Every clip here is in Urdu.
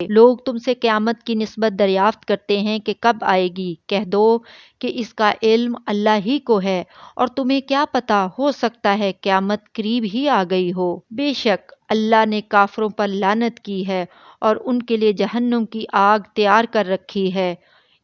لوگ تم سے قیامت کی نسبت دریافت کرتے ہیں کہ کب آئے گی، کہہ دو کہ اس کا علم اللہ ہی کو ہے، اور تمہیں کیا پتہ، ہو سکتا ہے قیامت قریب ہی آ گئی ہو۔ بے شک اللہ نے کافروں پر لعنت کی ہے اور ان کے لیے جہنم کی آگ تیار کر رکھی ہے،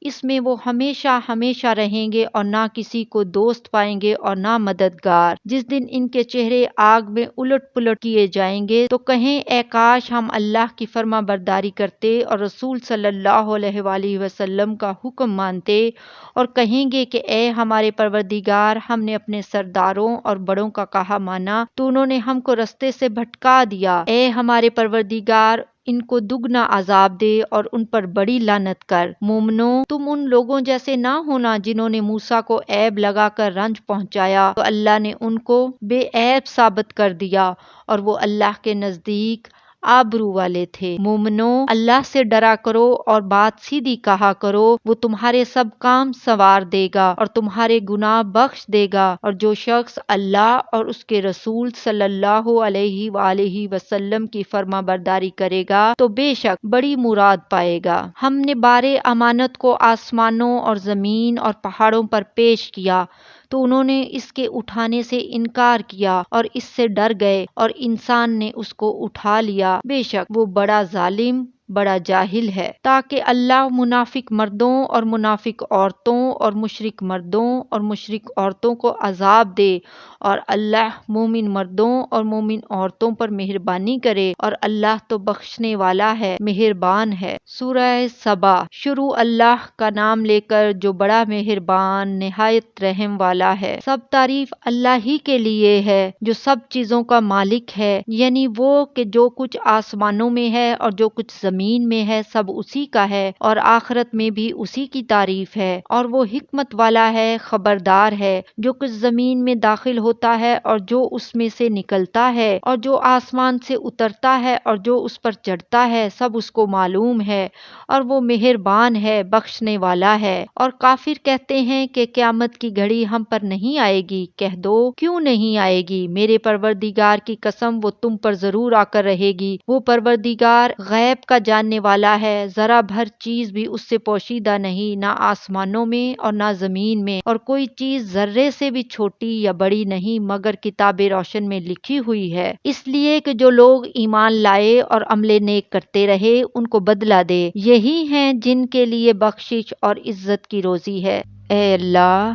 اس میں وہ ہمیشہ ہمیشہ رہیں گے اور نہ کسی کو دوست پائیں گے اور نہ مددگار۔ جس دن ان کے چہرے آگ میں الٹ پلٹ کیے جائیں گے تو کہیں اے کاش ہم اللہ کی فرما برداری کرتے اور رسول صلی اللہ علیہ وآلہ وسلم کا حکم مانتے، اور کہیں گے کہ اے ہمارے پروردگار، ہم نے اپنے سرداروں اور بڑوں کا کہا مانا تو انہوں نے ہم کو رستے سے بھٹکا دیا، اے ہمارے پروردگار ان کو دگنا عذاب دے اور ان پر بڑی لعنت کر۔ مومنو، تم ان لوگوں جیسے نہ ہونا جنہوں نے موسیٰ کو عیب لگا کر رنج پہنچایا تو اللہ نے ان کو بے عیب ثابت کر دیا اور وہ اللہ کے نزدیک آبرو والے تھے۔ مومنو، اللہ سے ڈرا کرو اور بات سیدھی کہا کرو، وہ تمہارے سب کام سنوار دے گا اور تمہارے گناہ بخش دے گا، اور جو شخص اللہ اور اس کے رسول صلی اللہ علیہ وآلہ وسلم کی فرما برداری کرے گا تو بے شک بڑی مراد پائے گا۔ ہم نے بارے امانت کو آسمانوں اور زمین اور پہاڑوں پر پیش کیا تو انہوں نے اس کے اٹھانے سے انکار کیا اور اس سے ڈر گئے، اور انسان نے اس کو اٹھا لیا، بے شک وہ بڑا ظالم بڑا جاہل ہے۔ تاکہ اللہ منافق مردوں اور منافق عورتوں اور مشرک مردوں اور مشرک عورتوں کو عذاب دے، اور اللہ مومن مردوں اور مومن عورتوں پر مہربانی کرے، اور اللہ تو بخشنے والا ہے، مہربان ہے۔ سورہ سبا۔ شروع اللہ کا نام لے کر جو بڑا مہربان نہایت رحم والا ہے۔ سب تعریف اللہ ہی کے لیے ہے جو سب چیزوں کا مالک ہے، یعنی وہ کہ جو کچھ آسمانوں میں ہے اور جو کچھ زمین میں ہے سب اسی کا ہے، اور آخرت میں بھی اسی کی تعریف ہے، اور وہ حکمت والا ہے، خبردار ہے۔ جو کچھ زمین میں داخل ہوتا ہے اور جو اس میں سے نکلتا ہے اور جو آسمان سے اترتا ہے اور جو اس پر چڑھتا ہے سب اس کو معلوم ہے، اور وہ مہربان ہے، بخشنے والا ہے۔ اور کافر کہتے ہیں کہ قیامت کی گھڑی ہم پر نہیں آئے گی، کہہ دو کیوں نہیں آئے گی، میرے پروردگار کی قسم وہ تم پر ضرور آ کر رہے گی، وہ پروردگار غیب کا جاننے والا ہے، ذرا بھر چیز بھی اس سے پوشیدہ نہیں، نہ آسمانوں میں اور نہ زمین میں، اور کوئی چیز ذرے سے بھی چھوٹی یا بڑی نہیں مگر کتاب روشن میں لکھی ہوئی ہے، اس لیے کہ جو لوگ ایمان لائے اور عمل نیک کرتے رہے ان کو بدلہ دے، یہی ہیں جن کے لیے بخشش اور عزت کی روزی ہے۔ اے اللہ،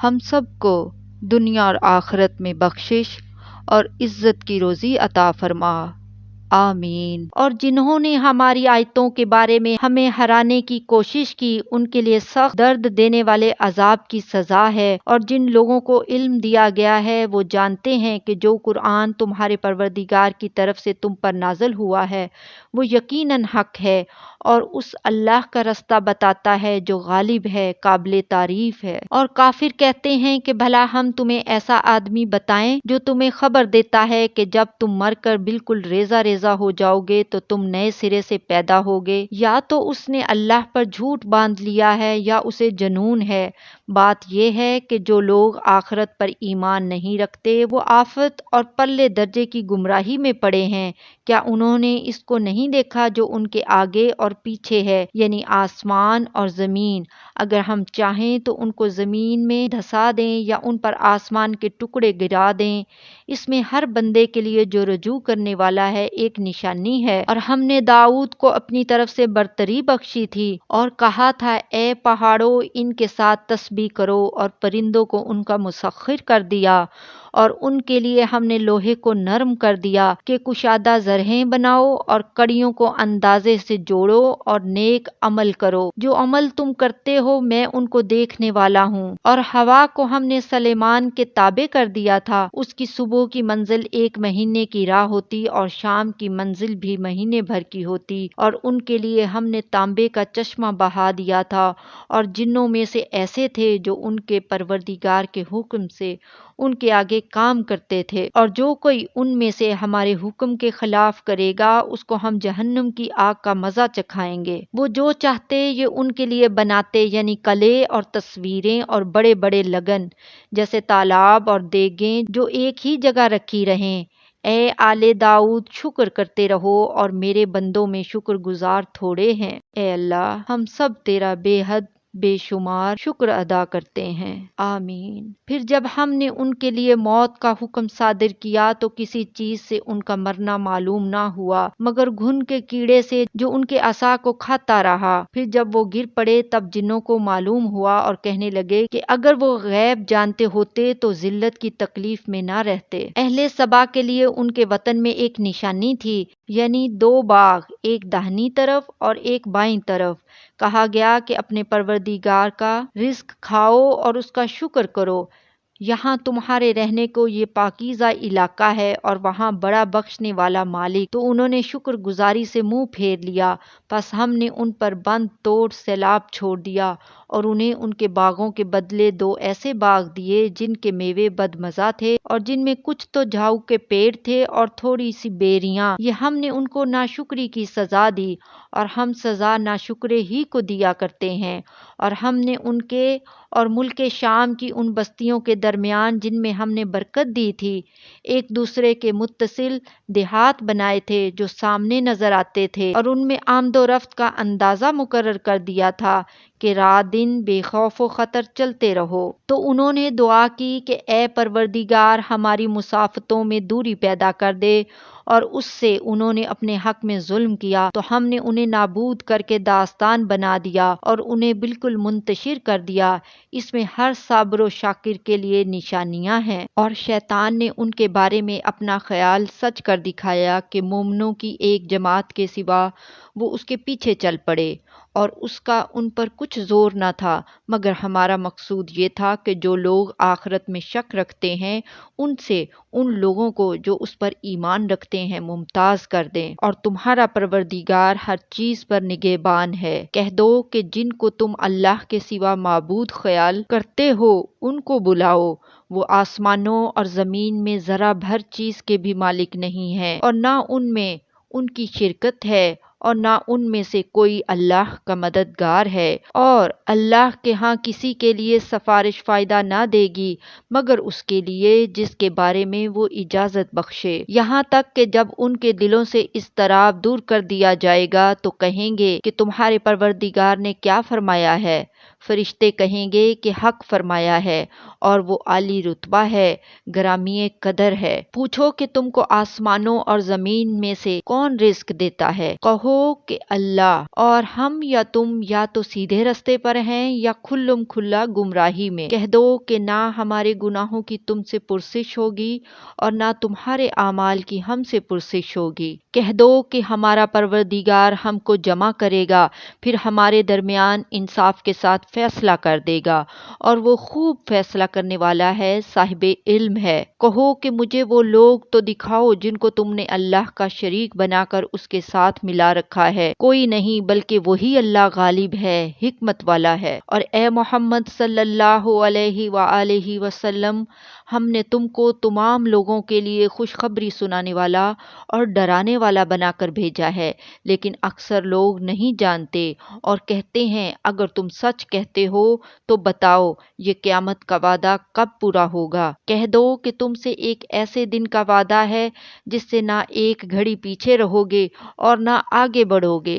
ہم سب کو دنیا اور آخرت میں بخشش اور عزت کی روزی عطا فرما، آمین۔ اور جنہوں نے ہماری آیتوں کے بارے میں ہمیں ہرانے کی کوشش کی ان کے لیے سخت درد دینے والے عذاب کی سزا ہے، اور جن لوگوں کو علم دیا گیا ہے وہ جانتے ہیں کہ جو قرآن تمہارے پروردگار کی طرف سے تم پر نازل ہوا ہے وہ یقیناً حق ہے، اور اس اللہ کا رستہ بتاتا ہے جو غالب ہے، قابل تعریف ہے۔ اور کافر کہتے ہیں کہ بھلا ہم تمہیں ایسا آدمی بتائیں جو تمہیں خبر دیتا ہے کہ جب تم مر کر بالکل ریزہ ریزہ ہو جاؤ گے تو تم نئے سرے سے پیدا ہوگے، یا تو اس نے اللہ پر جھوٹ باندھ لیا ہے یا اسے جنون ہے۔ بات یہ ہے کہ جو لوگ آخرت پر ایمان نہیں رکھتے وہ آفت اور پلے درجے کی گمراہی میں پڑے ہیں۔ کیا انہوں نے اس کو نہیں دیکھا جو ان کے آگے اور پیچھے ہے، یعنی آسمان اور زمین؟ اگر ہم چاہیں تو ان کو زمین میں دھسا دیں یا ان پر آسمان کے ٹکڑے گرا دیں، اس میں ہر بندے کے لیے جو رجوع کرنے والا ہے ایک نشانی ہے۔ اور ہم نے داؤد کو اپنی طرف سے برتری بخشی تھی اور کہا تھا اے پہاڑوں ان کے ساتھ تسبیح کرو، اور پرندوں کو ان کا مسخر کر دیا، اور ان کے لیے ہم نے لوہے کو نرم کر دیا کہ کشادہ زرہیں بناؤ، اور کڑیوں کو اندازے سے جوڑو اور نیک عمل کرو، جو عمل تم کرتے ہو میں ان کو دیکھنے والا ہوں۔ اور ہوا کو ہم نے سلیمان کے تابع کر دیا تھا، اس کی صبح کی منزل 1 مہینے کی راہ ہوتی اور شام کی منزل بھی مہینے بھر کی ہوتی، اور ان کے لیے ہم نے تانبے کا چشمہ بہا دیا تھا، اور جنوں میں سے ایسے تھے جو ان کے پروردگار کے حکم سے ان کے آگے کام کرتے تھے، اور جو کوئی ان میں سے ہمارے حکم کے خلاف کرے گا اس کو ہم جہنم کی آگ کا مزہ چکھائیں گے۔ وہ جو چاہتے یہ ان کے لیے بناتے، یعنی قلعے اور تصویریں اور بڑے بڑے لگن جیسے تالاب اور دیگیں جو ایک ہی جگہ رکھی رہیں۔ اے آل داؤد شکر کرتے رہو اور میرے بندوں میں شکر گزار تھوڑے ہیں۔ اے اللہ ہم سب تیرا بے حد بے شمار شکر ادا کرتے ہیں، آمین۔ پھر جب ہم نے ان کے لیے موت کا حکم صادر کیا تو کسی چیز سے ان کا مرنا معلوم نہ ہوا مگر گھن کے کیڑے سے جو ان کے عصا کو کھاتا رہا۔ پھر جب وہ گر پڑے تب جنوں کو معلوم ہوا اور کہنے لگے کہ اگر وہ غیب جانتے ہوتے تو ذلت کی تکلیف میں نہ رہتے۔ اہل سبا کے لیے ان کے وطن میں ایک نشانی تھی، یعنی دو باغ، ایک داہنی طرف اور ایک بائیں طرف۔ کہا گیا کہ اپنے پروردگار کا رزق کھاؤ اور اس کا شکر کرو، یہاں تمہارے رہنے کو یہ پاکیزہ علاقہ ہے اور وہاں بڑا بخشنے والا مالک۔ تو انہوں نے شکر گزاری سے منہ پھیر لیا، پس ہم نے ان پر بند توڑ سیلاب چھوڑ دیا اور انہیں ان کے باغوں کے بدلے دو ایسے باغ دیے جن کے میوے بد مزہ تھے اور جن میں کچھ تو جھاؤ کے پیڑ تھے اور تھوڑی سی بیریاں۔ یہ ہم نے ان کو ناشکری کی سزا دی اور ہم سزا ناشکرے ہی کو دیا کرتے ہیں۔ اور ہم نے ان کے اور ملک شام کی ان بستیوں کے درمیان جن میں ہم نے برکت دی تھی ایک دوسرے کے متصل دیہات بنائے تھے جو سامنے نظر آتے تھے، اور ان میں آمد و رفت کا اندازہ مقرر کر دیا تھا کہ رات دن بے خوف و خطر چلتے رہو۔ تو انہوں نے دعا کی کہ اے پروردگار ہماری مسافتوں میں دوری پیدا کر دے، اور اس سے انہوں نے اپنے حق میں ظلم کیا تو ہم نے انہیں نابود کر کے داستان بنا دیا اور انہیں بالکل منتشر کر دیا۔ اس میں ہر صابر و شاکر کے لیے نشانیاں ہیں۔ اور شیطان نے ان کے بارے میں اپنا خیال سچ کر دکھایا کہ مومنوں کی ایک جماعت کے سوا وہ اس کے پیچھے چل پڑے، اور اس کا ان پر کچھ زور نہ تھا مگر ہمارا مقصود یہ تھا کہ جو لوگ آخرت میں شک رکھتے ہیں ان سے ان لوگوں کو جو اس پر ایمان رکھتے ہیں ممتاز کر دیں، اور تمہارا پروردگار ہر چیز پر نگہبان ہے۔ کہہ دو کہ جن کو تم اللہ کے سوا معبود خیال کرتے ہو ان کو بلاؤ، وہ آسمانوں اور زمین میں ذرا بھر چیز کے بھی مالک نہیں ہیں، اور نہ ان میں ان کی شرکت ہے اور نہ ان میں سے کوئی اللہ کا مددگار ہے، اور اللہ کے ہاں کسی کے لیے سفارش فائدہ نہ دے گی مگر اس کے لیے جس کے بارے میں وہ اجازت بخشے۔ یہاں تک کہ جب ان کے دلوں سے اضطراب دور کر دیا جائے گا تو کہیں گے کہ تمہارے پروردگار نے کیا فرمایا ہے؟ فرشتے کہیں گے کہ حق فرمایا ہے، اور وہ عالی رتبہ ہے، گرامی قدر ہے۔ پوچھو کہ تم کو آسمانوں اور زمین میں سے کون رزق دیتا ہے؟ کہو کہ اللہ، اور ہم یا تم یا تو سیدھے رستے پر ہیں یا کھلم کھلا گمراہی میں۔ کہہ دو کہ نہ ہمارے گناہوں کی تم سے پرسش ہوگی اور نہ تمہارے اعمال کی ہم سے پرسش ہوگی۔ کہہ دو کہ ہمارا پروردگار ہم کو جمع کرے گا، پھر ہمارے درمیان انصاف کے ساتھ فیصلہ کر دے گا، اور وہ خوب فیصلہ کرنے والا ہے، صاحب علم ہے۔ کہو کہ مجھے وہ لوگ تو دکھاؤ جن کو تم نے اللہ کا شریک بنا کر اس کے ساتھ ملا رکھا ہے۔ کوئی نہیں بلکہ وہی اللہ غالب ہے، حکمت والا ہے۔ اور اے محمد صلی اللہ علیہ وآلہ وسلم، ہم نے تم کو تمام لوگوں کے لیے خوشخبری سنانے والا اور ڈرانے والا بنا کر بھیجا ہے، لیکن اکثر لوگ نہیں جانتے اور کہتے ہیں اگر تم سچ کہتے ہو تو بتاؤ یہ قیامت کا وعدہ کب پورا ہوگا؟ کہہ دو کہ تم سے ایک ایسے دن کا وعدہ ہے جس سے نہ ایک گھڑی پیچھے رہو گے اور نہ آگے بڑھو گے۔